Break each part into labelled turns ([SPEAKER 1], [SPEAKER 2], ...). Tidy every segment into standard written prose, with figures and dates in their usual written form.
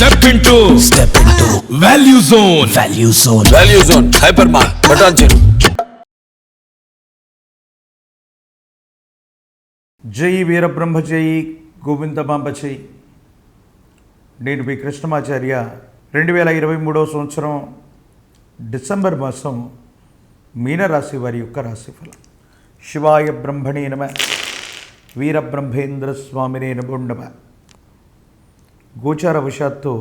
[SPEAKER 1] Step into
[SPEAKER 2] Value Zone.
[SPEAKER 1] Value Zone. Hypermart. Patanjali.
[SPEAKER 3] జై వీరబ్రహ్మ జై గోవిందమాంబ జై. నేను మీ కృష్ణమాచార్య. 2023 సంవత్సరం డిసెంబర్ మాసం మీనరాశి వారి యొక్క రాశిఫలం. శివాయ బ్రహ్మణే నమ. వీరబ్రహ్మేంద్ర స్వామినే నమో నమ. గోచార వశాత్తు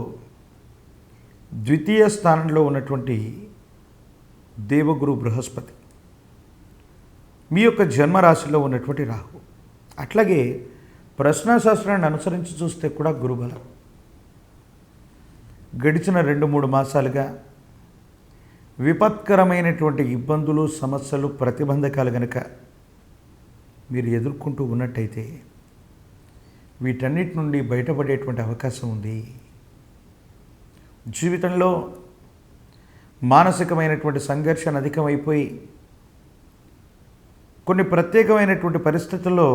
[SPEAKER 3] ద్వితీయ స్థానంలో ఉన్నటువంటి దేవగురు బృహస్పతి, మీ యొక్క జన్మరాశిలో ఉన్నటువంటి రాహు, అట్లాగే ప్రశ్నాశాస్త్రాన్ని అనుసరించి చూస్తే కూడా గురుబలం. గడిచిన 2-3 మాసాలుగా విపత్కరమైనటువంటి ఇబ్బందులు, సమస్యలు, ప్రతిబంధకాలు గనక మీరు ఎదుర్కొంటూ ఉన్నట్టయితే వీటన్నిటి నుండి బయటపడేటువంటి అవకాశం ఉంది. జీవితంలో మానసికమైనటువంటి సంఘర్షణ అధికమైపోయి కొన్ని ప్రత్యేకమైనటువంటి పరిస్థితుల్లో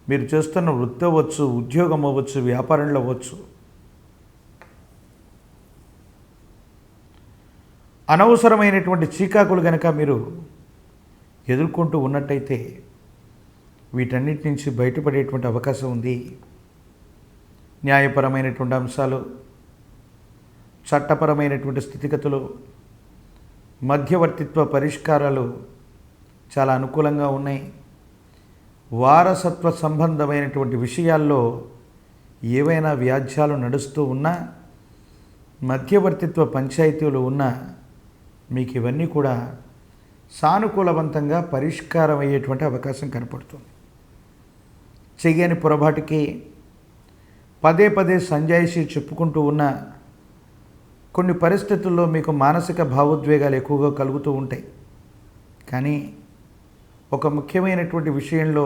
[SPEAKER 3] మీరు చేస్తున్న వృత్తి అవ్వచ్చు, ఉద్యోగం అవ్వచ్చు, వ్యాపారంలో అవ్వచ్చు, అనవసరమైనటువంటి చీకాకులు కనుక మీరు ఎదుర్కొంటూ ఉన్నట్టయితే వీటన్నిటి నుంచి బయటపడేటువంటి అవకాశం ఉంది. న్యాయపరమైనటువంటి అంశాలు, చట్టపరమైనటువంటి స్థితిగతులు, మధ్యవర్తిత్వ పరిష్కారాలు చాలా అనుకూలంగా ఉన్నాయి. వారసత్వ సంబంధమైనటువంటి విషయాల్లో ఏవైనా వ్యాజ్యాలు నడుస్తూ ఉన్నా, మధ్యవర్తిత్వ పంచాయతీలు ఉన్నా మీకు ఇవన్నీ కూడా సానుకూలవంతంగా పరిష్కారం అయ్యేటువంటి అవకాశం కనపడుతుంది. చెయ్యని పొరపాటుకి పదే పదే సంజాయిషి చెప్పుకుంటూ ఉన్న కొన్ని పరిస్థితుల్లో మీకు మానసిక భావోద్వేగాలు ఎక్కువగా కలుగుతూ ఉంటాయి. కానీ ఒక ముఖ్యమైనటువంటి విషయంలో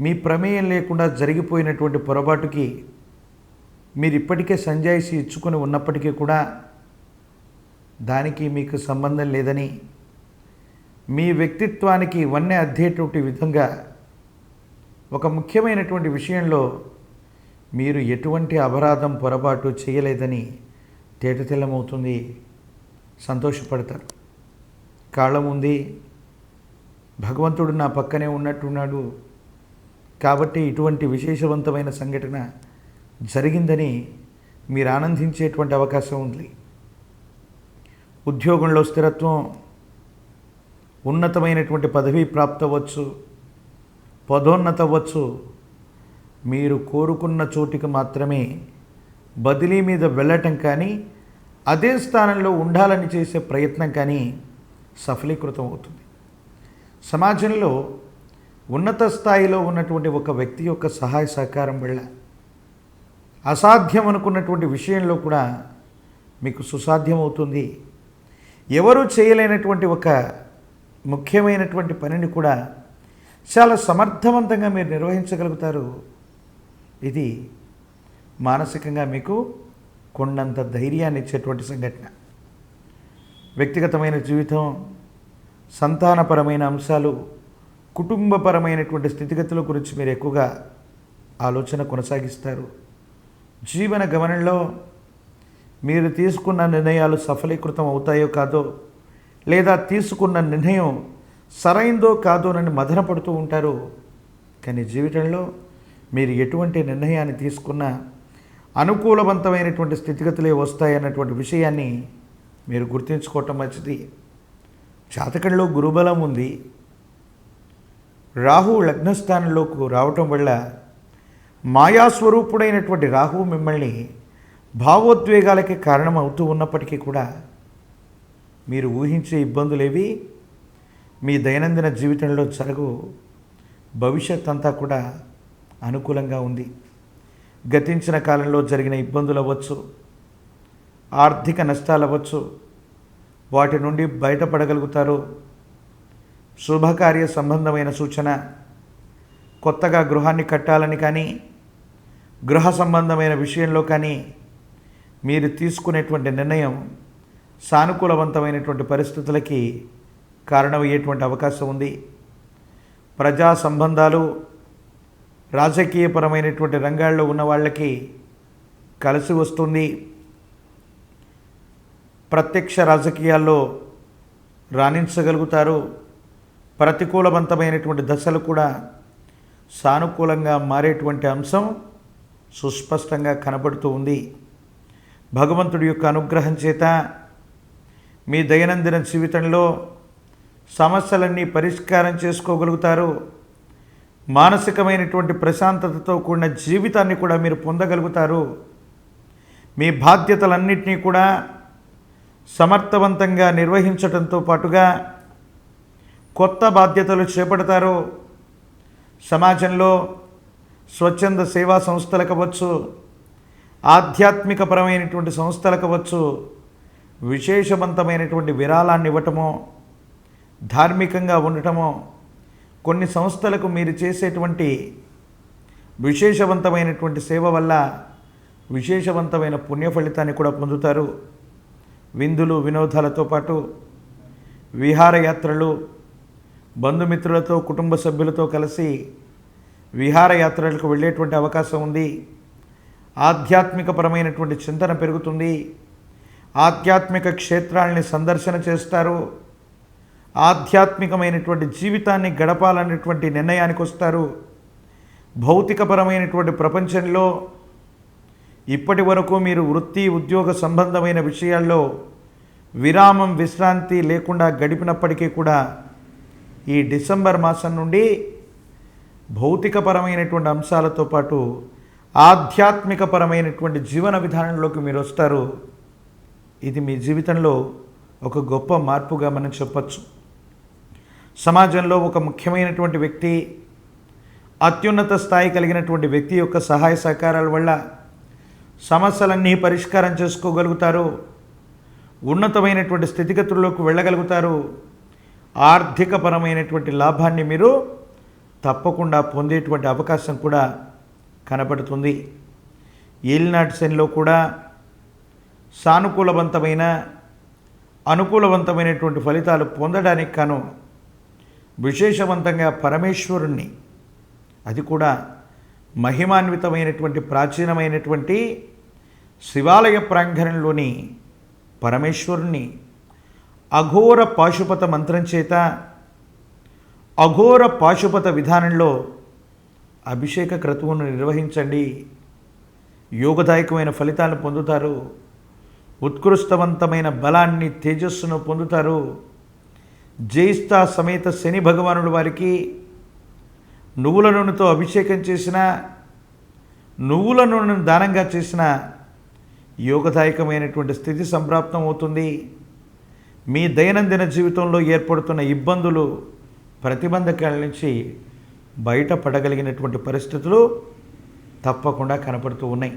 [SPEAKER 3] మీ ప్రమేయం లేకుండా జరిగిపోయినటువంటి పొరపాటుకి మీరు ఇప్పటికే సంజాయిషి ఇచ్చుకొని ఉన్నప్పటికీ కూడా దానికి మీకు సంబంధం లేదని, మీ వ్యక్తిత్వానికి వన్నె అద్దేటువంటి విధంగా ఒక ముఖ్యమైనటువంటి విషయంలో మీరు ఎటువంటి అపరాధం, పొరపాటు చేయలేదని తేటతెల్లమవుతుంది. సంతోషపడతారు. కాళ్ళ ఉంది భగవంతుడు నా పక్కనే ఉన్నట్టున్నాడు కాబట్టి ఇటువంటి విశేషవంతమైన సంఘటన జరిగిందని మీరు ఆనందించేటువంటి అవకాశం ఉంది. ఉద్యోగంలో స్థిరత్వం, ఉన్నతమైనటువంటి పదవీ ప్రాప్తవచ్చు, పదోన్నత అవ్వచ్చు. మీరు కోరుకున్న చోటికి మాత్రమే బదిలీ మీద వెళ్ళటం కానీ, అదే స్థానంలో ఉండాలని చేసే ప్రయత్నం కానీ సఫలీకృతం అవుతుంది. సమాజంలో ఉన్నత స్థాయిలో ఉన్నటువంటి ఒక వ్యక్తి యొక్క సహాయ సహకారం వల్ల అసాధ్యం అనుకున్నటువంటి విషయంలో కూడా మీకు సుసాధ్యం అవుతుంది. ఎవరూ చేయలేనటువంటి ఒక ముఖ్యమైనటువంటి పనిని కూడా చాలా సమర్థవంతంగా మీరు నిర్వహించగలుగుతారు. ఇది మానసికంగా మీకు కొండంత ధైర్యాన్ని ఇచ్చేటువంటి సంఘటన. వ్యక్తిగతమైన జీవితం, సంతానపరమైన అంశాలు, కుటుంబపరమైనటువంటి స్థితిగతుల గురించి మీరు ఎక్కువగా ఆలోచన కొనసాగిస్తారు. జీవన గమనంలో మీరు తీసుకున్న నిర్ణయాలు సఫలీకృతం అవుతాయో కాదో, లేదా తీసుకున్న నిర్ణయం సరైందో కాదోనని మదన పడుతూ ఉంటారు. కానీ జీవితంలో మీరు ఎటువంటి నిర్ణయాన్ని తీసుకున్నా అనుకూలవంతమైనటువంటి స్థితిగతులే వస్తాయన్నటువంటి విషయాన్ని మీరు గుర్తుంచుకోవటం మంచిది. జాతకంలో గురుబలం ఉంది. రాహు లగ్నస్థానంలోకి రావటం వల్ల మాయాస్వరూపుడైనటువంటి రాహువు మిమ్మల్ని భావోద్వేగాలకి కారణం అవుతూ ఉన్నప్పటికీ కూడా మీరు ఊహించే ఇబ్బందులేవి మీ దైనందిన జీవితంలో జరగు. భవిష్యత్ అంతా కూడా అనుకూలంగా ఉంది. గతించిన కాలంలో జరిగిన ఇబ్బందులు అవ్వచ్చు, ఆర్థిక నష్టాలు అవ్వచ్చు, వాటి నుండి బయటపడగలుగుతారు. శుభకార్య సంబంధమైన సూచన, కొత్తగా గృహాన్ని కట్టాలని కానీ, గృహ సంబంధమైన విషయంలో కానీ మీరు తీసుకునేటువంటి నిర్ణయం సానుకూలవంతమైనటువంటి పరిస్థితులకి కారణమయ్యేటువంటి అవకాశం ఉంది. ప్రజా సంబంధాలు, రాజకీయపరమైనటువంటి రంగాల్లో ఉన్న వాళ్ళకి కలిసి వస్తుంది. ప్రత్యక్ష రాజకీయాల్లో రాణించగలుగుతారు. ప్రతికూలవంతమైనటువంటి దశలు కూడా సానుకూలంగా మారేటువంటి అంశం సుస్పష్టంగా కనబడుతూ ఉంది. భగవంతుడి యొక్క అనుగ్రహం చేత మీ దైనందిన జీవితంలో సమస్యలన్నీ పరిష్కారం చేసుకోగలుగుతారు. మానసికమైనటువంటి ప్రశాంతతతో కూడిన జీవితాన్ని కూడా మీరు పొందగలుగుతారు. మీ బాధ్యతలన్నింటినీ కూడా సమర్థవంతంగా నిర్వహించడంతో పాటుగా కొత్త బాధ్యతలు చేపడతారు. సమాజంలో స్వచ్ఛంద సేవా సంస్థలు కావచ్చు, ఆధ్యాత్మికపరమైనటువంటి సంస్థలు కావచ్చు, విశేషవంతమైనటువంటి విరాళాన్ని ఇవ్వటమో, ధార్మికంగా ఉండటమో, కొన్ని సంస్థలకు మీరు చేసేటువంటి విశేషవంతమైనటువంటి సేవ వల్ల విశేషవంతమైన పుణ్య ఫలితాన్ని కూడా పొందుతారు. విందులు వినోదాలతో పాటు విహారయాత్రలు, బంధుమిత్రులతో కుటుంబ సభ్యులతో కలిసి విహారయాత్రలకు వెళ్ళేటువంటి అవకాశం ఉంది. ఆధ్యాత్మికపరమైనటువంటి చింతన పెరుగుతుంది. ఆధ్యాత్మిక క్షేత్రాలని సందర్శన చేస్తారు. ఆధ్యాత్మికమైనటువంటి జీవితాన్ని గడపాలనేటువంటి నిర్ణయానికి వస్తారు. భౌతికపరమైనటువంటి ప్రపంచంలో ఇప్పటి వరకు మీరు వృత్తి ఉద్యోగ సంబంధమైన విషయాల్లో విరామం విశ్రాంతి లేకుండా గడిపినప్పటికీ కూడా ఈ డిసెంబర్ మాసం నుండి భౌతికపరమైనటువంటి అంశాలతో పాటు ఆధ్యాత్మికపరమైనటువంటి జీవన విధానంలోకి మీరు వస్తారు. ఇది మీ జీవితంలో ఒక గొప్ప మార్పుగా మనం చెప్పచ్చు. సమాజంలో ఒక ముఖ్యమైనటువంటి వ్యక్తి, అత్యున్నత స్థాయి కలిగినటువంటి వ్యక్తి యొక్క సహాయ సహకారాల వల్ల సమస్యలన్నీ పరిష్కారం చేసుకోగలుగుతారు. ఉన్నతమైనటువంటి స్థితిగతుల్లోకి వెళ్ళగలుగుతారు. ఆర్థికపరమైనటువంటి లాభాన్ని మీరు తప్పకుండా పొందేటువంటి అవకాశం కూడా కనబడుతుంది. ఏలినాటి శనిలో కూడా సానుకూలవంతమైన అనుకూలవంతమైనటువంటి ఫలితాలు పొందడానికి కాను విశేషవంతంగా పరమేశ్వరుణ్ణి, అది కూడా మహిమాన్వితమైనటువంటి ప్రాచీనమైనటువంటి శివాలయ ప్రాంగణంలోని పరమేశ్వరుణ్ణి అఘోర పాశుపత మంత్రం చేత అఘోర పాశుపత విధానంలో అభిషేక క్రతువును నిర్వహించండి. యోగదాయకమైన ఫలితాలను పొందుతారు. ఉత్కృష్టవంతమైన బలాన్ని తేజస్సును పొందుతారు. జయిస్తా సమేత శని భగవానుడు వారికి నువ్వుల నూనెతో అభిషేకం చేసిన, నువ్వుల నూనెను దానంగా చేసిన యోగదాయకమైనటువంటి స్థితి సంప్రాప్తం అవుతుంది. మీ దైనందిన జీవితంలో ఏర్పడుతున్న ఇబ్బందులు, ప్రతిబంధకాల నుంచి బయటపడగలిగినటువంటి పరిస్థితులు తప్పకుండా కనపడుతూ ఉన్నాయి.